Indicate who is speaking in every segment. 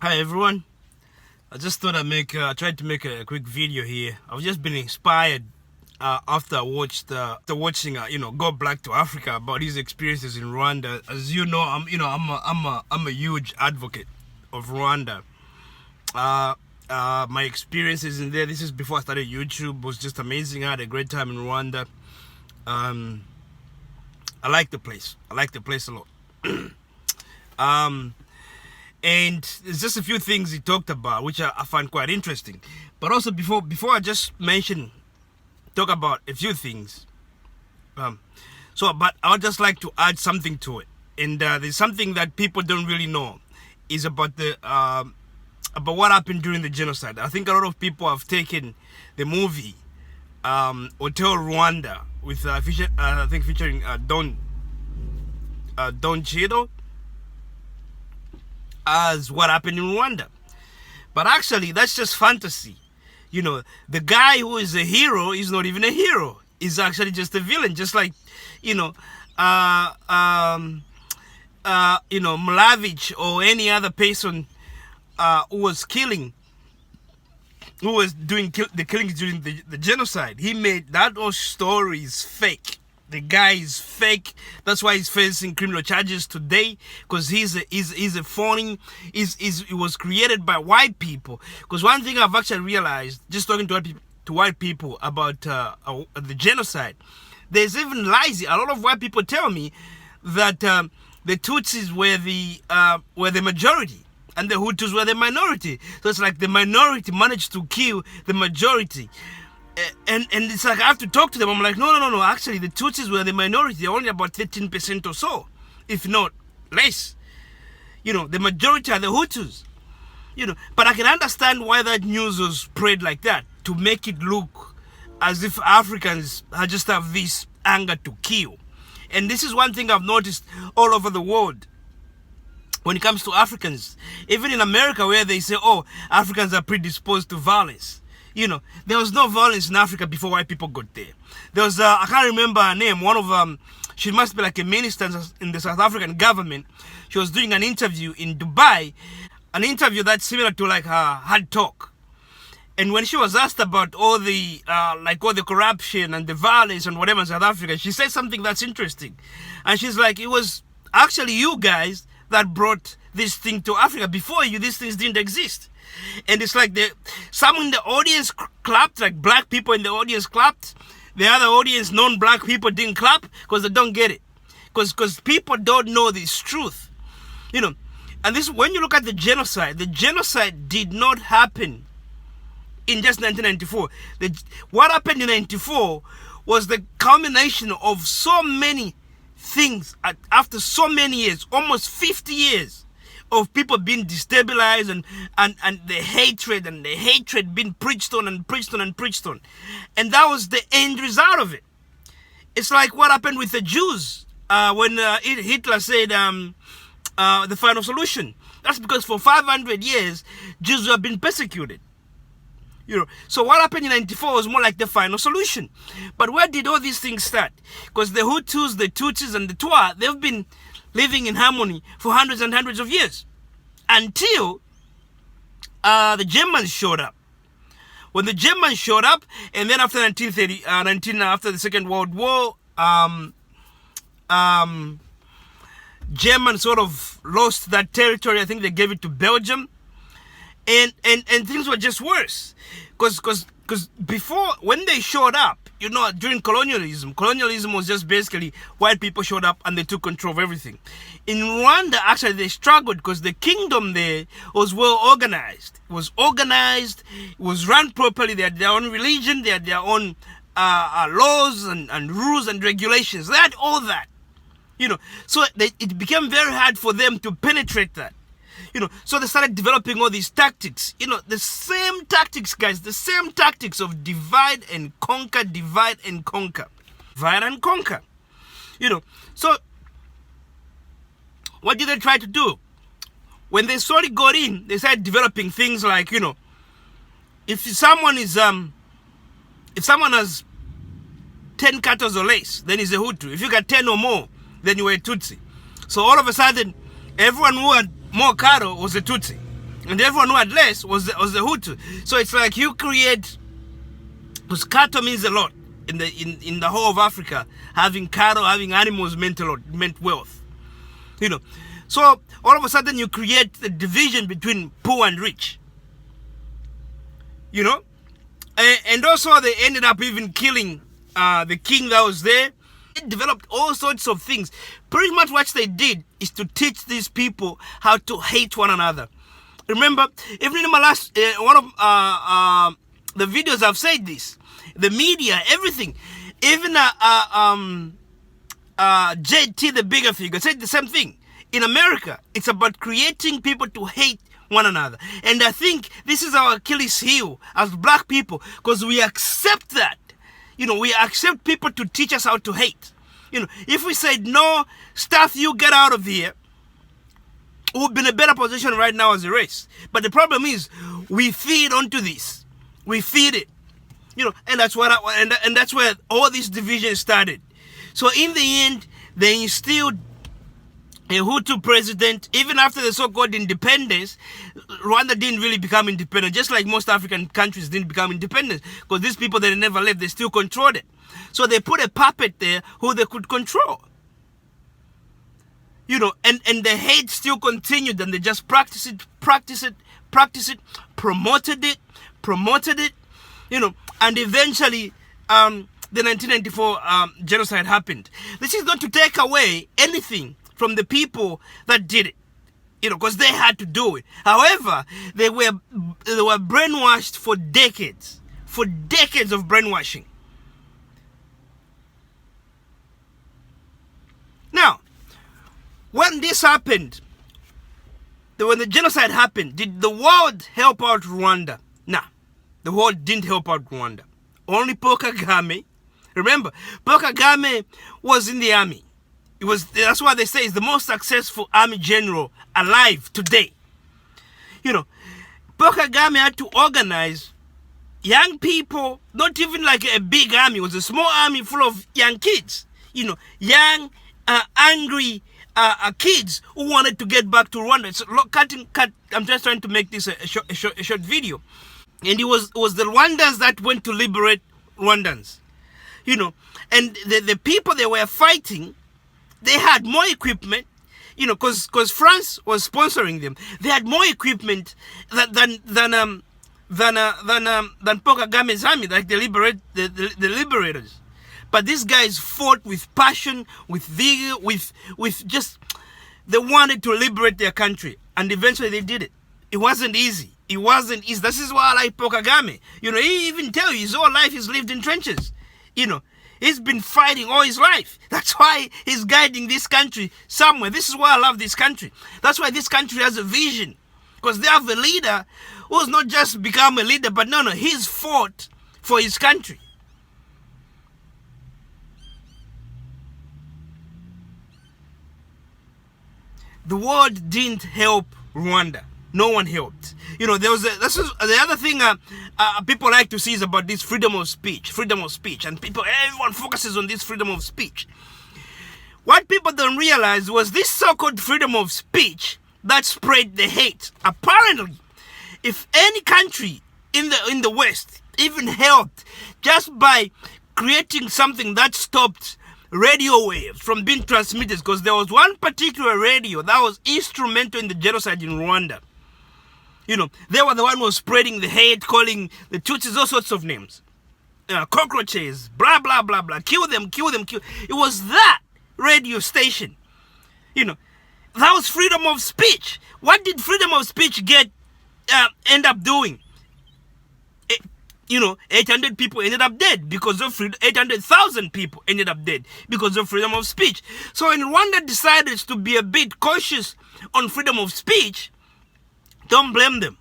Speaker 1: Hi everyone. I just thought I tried to make a quick video here. I've just been inspired after watching Go Black to Africa about his experiences in Rwanda. As you know, I'm a huge advocate of Rwanda. My experiences in there. This is before I started YouTube. Was just amazing. I had a great time in Rwanda. I like the place. I like the place a lot. And there's just a few things he talked about which I find quite interesting. But also before I just talk about a few things. But I would just like to add something to it. And there's something that people don't really know is about about what happened during the genocide. I think a lot of people have taken the movie Hotel Rwanda with featuring Don Cheadle as what happened in Rwanda. But actually, that's just fantasy. The guy who is a hero is not even a hero. He's actually just a villain. Just like, Mlavich or any other person who was doing the killings during the genocide. He made that whole story is fake. The guy is fake. That's why he's facing criminal charges today, because he's a phony. He was created by white people. Because one thing I've actually realized, just talking to white people about the genocide, there's even lies. A lot of white people tell me that the Tutsis were the majority and the Hutus were the minority. So it's like the minority managed to kill the majority. And it's like I have to talk to them. I'm like, no. Actually, the Tutsis were the minority. They're only about 13% or so, if not less. The majority are the Hutus. But I can understand why that news was spread like that, to make it look as if Africans just have this anger to kill. And this is one thing I've noticed all over the world when it comes to Africans. Even in America, where they say, oh, Africans are predisposed to violence. There was no violence in Africa before white people got there. There was, I can't remember her name, one of she must be like a minister in the South African government. She was doing an interview in Dubai, an interview that's similar to like her HUD talk. And when she was asked about all the corruption and the violence and whatever in South Africa, she said something that's interesting. And she's like, it was actually you guys that brought this thing to Africa. Before you, these things didn't exist. And it's like some in the audience clapped, like black people in the audience clapped. The other audience, non-black people, didn't clap because they don't get it. Because people don't know this truth. And this, when you look at the genocide did not happen in just 1994. What happened in 94 was the culmination of so many things after so many years, almost 50 years. Of people being destabilized and the hatred being preached on. And that was the end result of it. It's like what happened with the Jews when Hitler said the final solution. That's because for 500 years, Jews have been persecuted. So what happened in 94 was more like the final solution. But where did all these things start? Because the Hutus, the Tutsis, and the Twa, they've been living in harmony for hundreds and hundreds of years until the Germans showed up. When the Germans showed up, and then after after the Second World War, Germans sort of lost that territory. I think they gave it to Belgium, and things were just worse, because before, when they showed up, during colonialism was just basically white people showed up and they took control of everything. In Rwanda, actually, they struggled because the kingdom there was well organized. It was organized, it was run properly. They had their own religion, they had their own laws and rules and regulations. They had all that. So it became very hard for them to penetrate that. So they started developing all these tactics. The same tactics, guys, the same tactics of divide and conquer. So what did they try to do? When they slowly got in, they started developing things like, if someone has 10 cattle or less, then he's a Hutu. If you got 10 or more, then you were a Tutsi. So all of a sudden, everyone who had more cattle was a Tutsi. And everyone who had less was the Hutu. So it's like you create, because cattle means a lot in the whole of Africa. Having cattle, having animals meant a lot, meant wealth. You know, so all of a sudden you create the division between poor and rich. You know, and also they ended up even killing the king that was there. It developed all sorts of things. Pretty much what they did is to teach these people how to hate one another. Remember, even in my last one of the videos, I've said this. The media, everything, even JT, the bigger figure, said the same thing. In America, it's about creating people to hate one another. And I think this is our Achilles heel as black people, because we accept that. You know, we accept people to teach us how to hate. You know, if we said, no, stuff, you get out of here, we'll be in a better position right now as a race. But the problem is, we feed onto this. We feed it. You know, and that's what and that's where all this division started. So in the end, they instilled a Hutu president. Even after the so-called independence, Rwanda didn't really become independent, just like most African countries didn't become independent, because these people, they never left, they still controlled it. So they put a puppet there who they could control. You know, and the hate still continued, and they just practiced it, promoted it, you know, and eventually the 1994 genocide happened. This is not to take away anything from the people that did it, you know, because they had to do it. However, they were brainwashed for decades of brainwashing. Now, when this happened, when the genocide happened, did the world help out Rwanda? Nah, the world didn't help out Rwanda. Only Paul Kagame. Remember, Paul Kagame was in the army. That's why they say he's the most successful army general alive today. You know, Paul Kagame had to organize young people, not even like a big army. It was a small army full of young kids. You know, young, angry kids who wanted to get back to Rwanda. So, I'm just trying to make this a short video. And it was the Rwandans that went to liberate Rwandans. You know, and the people they were fighting, they had more equipment, you know, because France was sponsoring them. They had more equipment than Paul Kagame's army, like the liberators. But these guys fought with passion, with vigor, with just, they wanted to liberate their country, and eventually they did it. It wasn't easy. It wasn't easy. This is why I like Paul Kagame. You know, he even tell you his whole life he's lived in trenches. You know, he's been fighting all his life. That's why he's guiding this country somewhere. This is why I love this country. That's why this country has a vision. Because they have a leader who's not just become a leader, but no, he's fought for his country. The world didn't help Rwanda. No one helped. You know, this is the other thing people like to see is about this freedom of speech, and everyone focuses on this freedom of speech. What people don't realize was this so-called freedom of speech that spread the hate. Apparently, if any country in the West even helped just by creating something that stopped radio waves from being transmitted, because there was one particular radio that was instrumental in the genocide in Rwanda. You know, they were the one who was spreading the hate, calling the Tutsis all sorts of names. Cockroaches, blah, blah, blah, blah. Kill them. It was that radio station. You know, that was freedom of speech. What did freedom of speech end up doing? 800 people ended up dead because of freedom. 800,000 people ended up dead because of freedom of speech. So when Rwanda decided to be a bit cautious on freedom of speech, don't blame them.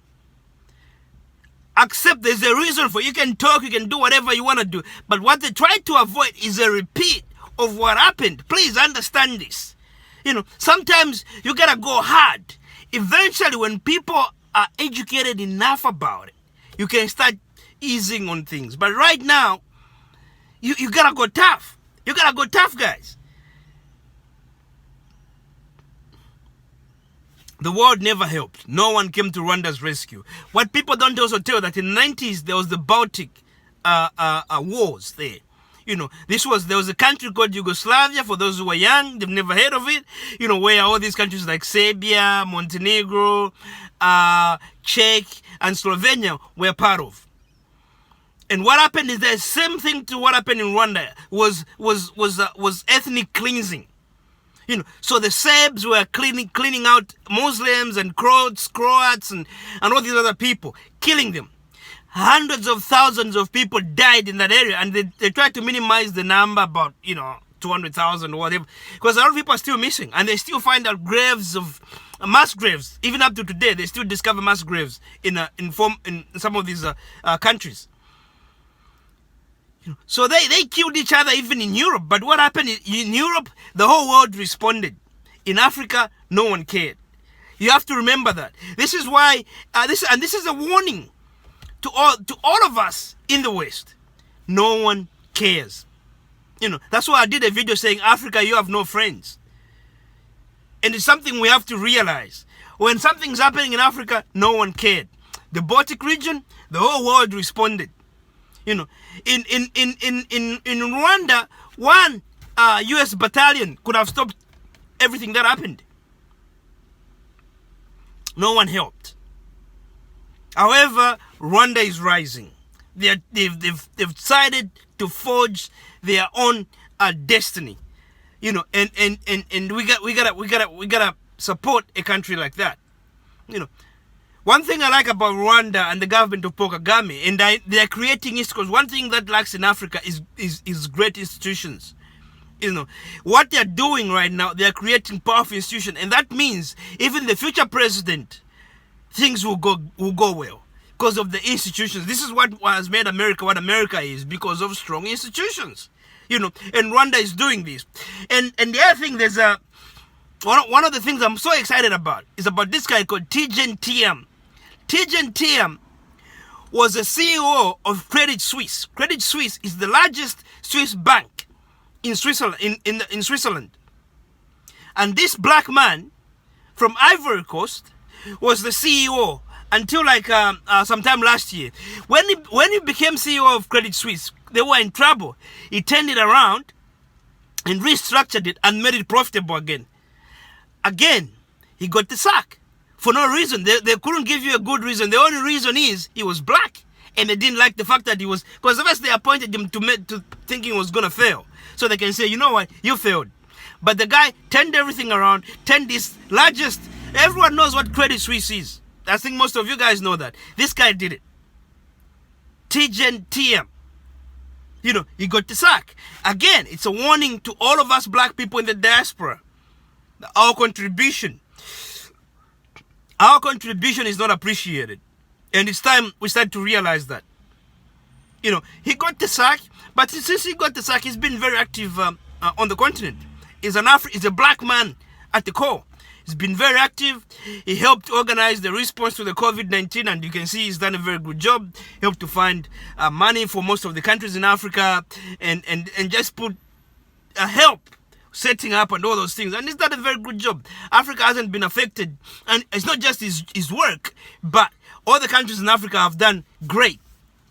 Speaker 1: Accept there's a reason for it. You can talk, you can do whatever you want to do. But what they try to avoid is a repeat of what happened. Please understand this. You know, sometimes you gotta go hard. Eventually, when people are educated enough about it, you can start easing on things. But right now, you gotta go tough. You gotta go tough, guys. The world never helped. No one came to Rwanda's rescue. What people don't also tell that in the 90s there was the Baltic wars there. You know, there was a country called Yugoslavia, for those who were young, they've never heard of it, you know, where all these countries like Serbia, Montenegro, Czech, and Slovenia were part of. And what happened is the same thing to what happened in Rwanda was ethnic cleansing. You know, so the Serbs were cleaning out Muslims and Croats and all these other people, killing them. Hundreds of thousands of people died in that area, and they tried to minimize the number, about 200,000 or whatever, because a lot of people are still missing, and they still find out graves of mass graves. Even up to today, they still discover mass graves in some of these countries. So they killed each other even in Europe. But what happened in Europe? The whole world responded. In Africa, no one cared. You have to remember that. This is why this is a warning to all of us in the West. No one cares. You know, that's why I did a video saying, Africa, you have no friends. And it's something we have to realize. When something's happening in Africa, no one cared. The Baltic region, the whole world responded. You know, in Rwanda, one U.S. battalion could have stopped everything that happened. No one helped. However, Rwanda is rising. They've decided to forge their own destiny. You know, and we gotta support a country like that. You know, one thing I like about Rwanda and the government of Paul Kagame, and they are creating it, because one thing that lacks in Africa is great institutions. You know, what they are doing right now, they are creating powerful institutions, and that means even the future president, things will go well because of the institutions. This is what has made America what America is, because of strong institutions. You know, and Rwanda is doing this. And the other thing, there's one of the things I'm so excited about is about this guy called Tidjane Thiam. Tidjane Thiam was the CEO of Credit Suisse. Credit Suisse is the largest Swiss bank in Switzerland. In Switzerland, and this black man from Ivory Coast was the CEO until sometime last year. When he became CEO of Credit Suisse, they were in trouble. He turned it around and restructured it and made it profitable again. Again, he got the sack for no reason. They couldn't give you a good reason. The only reason is he was black, and they didn't like the fact that he was, because the first they appointed him to thinking he was gonna fail, so they can say, you know what, you failed. But the guy turned everything around, turned this largest. Everyone knows what Credit Suisse is. I think most of you guys know that. This guy did it. Tidjane Thiam. You know, he got the sack. Again, it's a warning to all of us black people in the diaspora. Our contribution is not appreciated. And it's time we start to realize that. You know, he got the sack, but since he got the sack, he's been very active on the continent. He's a black man at the core. He's been very active. He helped organize the response to the COVID-19, and you can see he's done a very good job. Helped to find money for most of the countries in Africa, and just put help setting up and all those things. And he's done a very good job. Africa hasn't been affected, and it's not just his work, but all the countries in Africa have done great.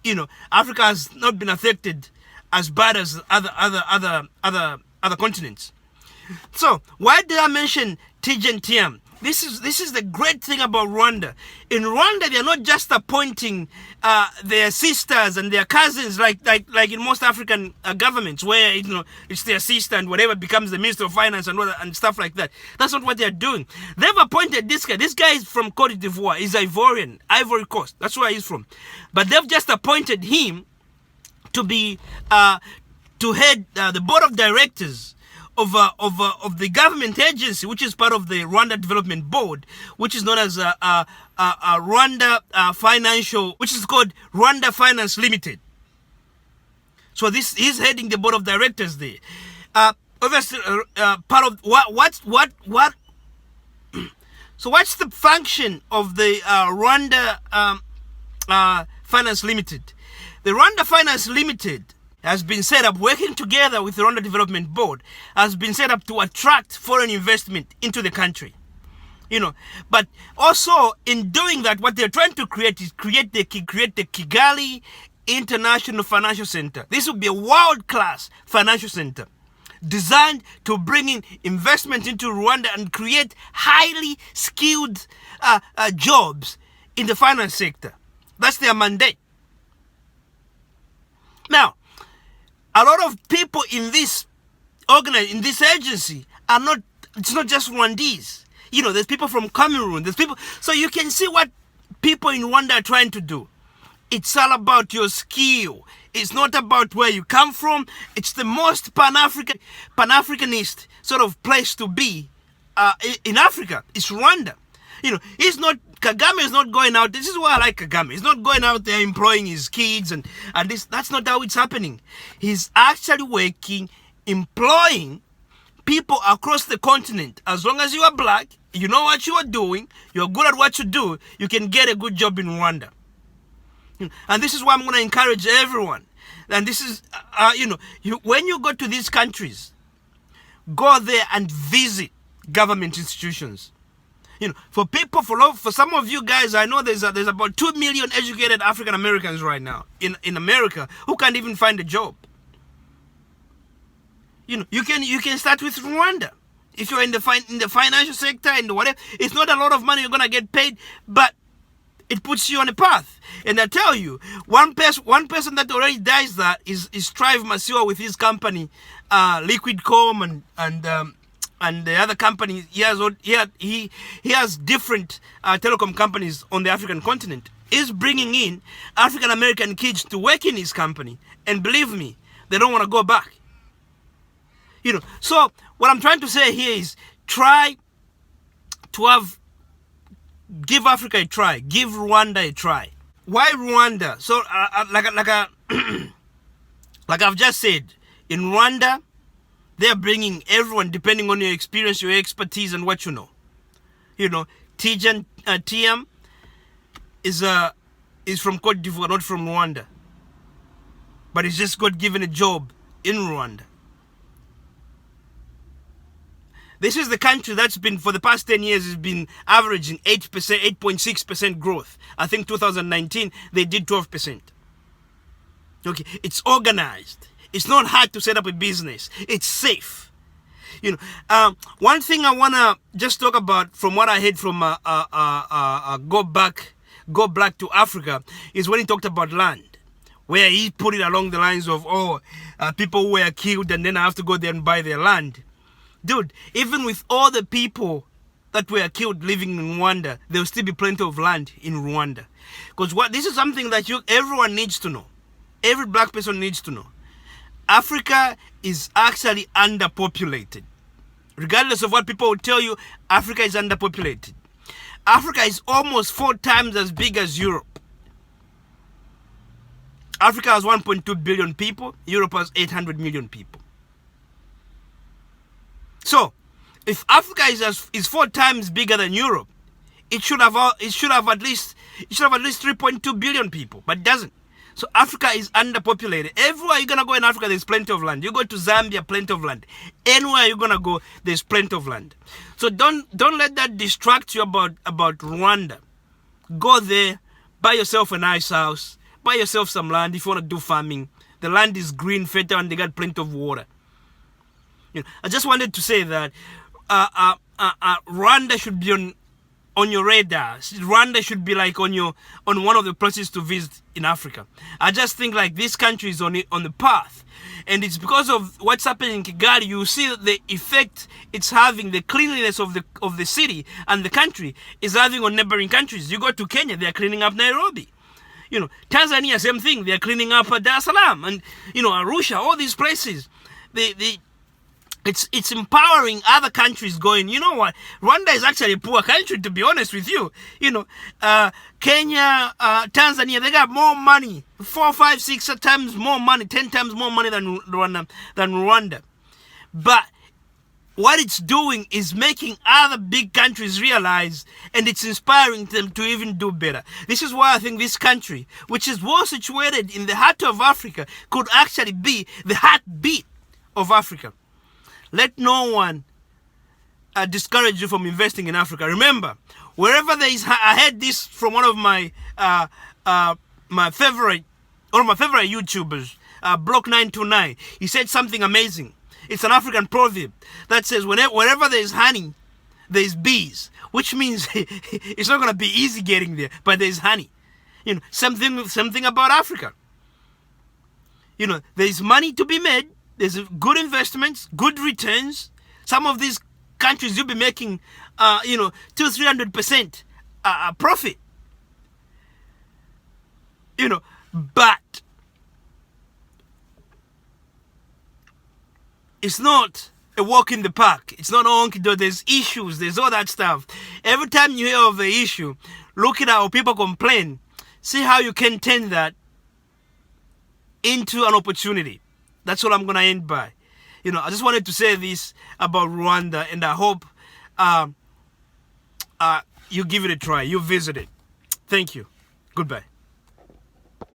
Speaker 1: You know, Africa has not been affected as bad as other continents. So why did I mention Tidjane Thiam? This is the great thing about Rwanda. In Rwanda, they're not just appointing their sisters and their cousins like in most African governments, where it's their sister and whatever becomes the Minister of Finance and stuff like that. That's not what they're doing. They've appointed this guy. This guy is from Cote d'Ivoire. He's Ivorian, Ivory Coast. That's where he's from. But they've just appointed him to be to head the board of directors of the government agency, which is part of the Rwanda Development Board, which is known as Rwanda Financial, which is called Rwanda Finance Limited. So he's heading the board of directors there. Obviously, part of what? So what's the function of the Rwanda Finance Limited? The Rwanda Finance Limited has been set up, working together with the Rwanda Development Board, has been set up to attract foreign investment into the country. You know, but also in doing that, what they're trying to create is create the Kigali International Financial Center. This will be a world-class financial center designed to bring in investment into Rwanda and create highly skilled jobs in the finance sector. That's their mandate. Now, a lot of people in this agency are not, it's not just Rwandese. You know, there's people from Cameroon, there's people, so you can see what people in Rwanda are trying to do. It's all about your skill. It's not about where you come from. It's the most Pan-Africanist sort of place to be in Africa. It's Rwanda. You know, Kagame is not going out. This is why I like Kagame. He's not going out there employing his kids and this. That's not how it's happening. He's actually working, employing people across the continent. As long as you are black, you know what you are doing, you're good at what you do, you can get a good job in Rwanda. And this is why I'm going to encourage everyone. And this is, when you go to these countries, go there and visit government institutions. You know, for some of you guys, I know there's about 2 million educated African Americans right now in America who can't even find a job. You know, you can start with Rwanda. If you're in the financial sector and whatever, it's not a lot of money you're gonna get paid, but it puts you on a path. And I tell you, one person that already does that is Strive Masiwa with his company, Liquidcom and the other company. He has different telecom companies on the African continent. He's bringing in African American kids to work in his company, and believe me, they don't want to go back. You know, so what I'm trying to say here is try to give Africa a try, give Rwanda a try. Why Rwanda? So like I've just said, in Rwanda, they're bringing everyone depending on your experience, your expertise, and what you know. You know, Tijan Tiam is from Cote d'Ivoire, not from Rwanda, but he's just got given a job in Rwanda. This is the country that's been, for the past 10 years, has been averaging 8%, 8.6% growth. I think 2019, they did 12%. Okay, it's organized. It's not hard to set up a business. It's safe. You know, one thing I want to just talk about from what I heard from Go Black to Africa is when he talked about land, where he put it along the lines of, people were killed and then I have to go there and buy their land. Dude, even with all the people that were killed living in Rwanda, there will still be plenty of land in Rwanda. Because this is something that everyone needs to know. Every black person needs to know. Africa is actually underpopulated. Regardless of what people will tell you, Africa is underpopulated. Africa is almost 4 times as big as Europe. Africa has 1.2 billion people. Europe has 800 million people. So, if Africa is 4 times bigger than Europe, it should have at least 3.2 billion people, but it doesn't. So Africa is underpopulated. Everywhere you're gonna go in Africa, there's plenty of land. You go to Zambia, plenty of land. Anywhere you're gonna go, there's plenty of land. So don't let that distract you about Rwanda. Go there, buy yourself a nice house, buy yourself some land if you want to do farming. The land is green, fertile, and they got plenty of water. You know, I just wanted to say that Rwanda should be on your radar. Rwanda should be like on one of the places to visit in Africa. I just think like this country is on the path, and it's because of what's happening in Kigali. You see the effect it's having, the cleanliness of the city and the country is having on neighboring countries. You go to Kenya, they are cleaning up Nairobi. You know, Tanzania, same thing. They are cleaning up Dar es Salaam and Arusha, all these places. It's empowering other countries going, you know what, Rwanda is actually a poor country, to be honest with you. You know, Kenya, Tanzania, they got more money, 4, 5, 6 times more money, 10 times more money than Rwanda. But what it's doing is making other big countries realize, and it's inspiring them to even do better. This is why I think this country, which is well situated in the heart of Africa, could actually be the heartbeat of Africa. Let no one discourage you from investing in Africa. Remember, wherever there is, I heard this from one of my favorite YouTubers, Block929. He said something amazing. It's an African proverb that says, wherever there is honey, there is bees, which means it's not going to be easy getting there, but there is honey. You know, something about Africa. You know, there is money to be made. There's good investments, good returns. Some of these countries you'll be making, 200-300% profit. You know, but it's not a walk in the park. It's not honky do. There's issues. There's all that stuff. Every time you hear of the issue, look at how people complain. See how you can turn that into an opportunity. That's what I'm going to end by. You know, I just wanted to say this about Rwanda, and I hope you give it a try. You visit it. Thank you. Goodbye.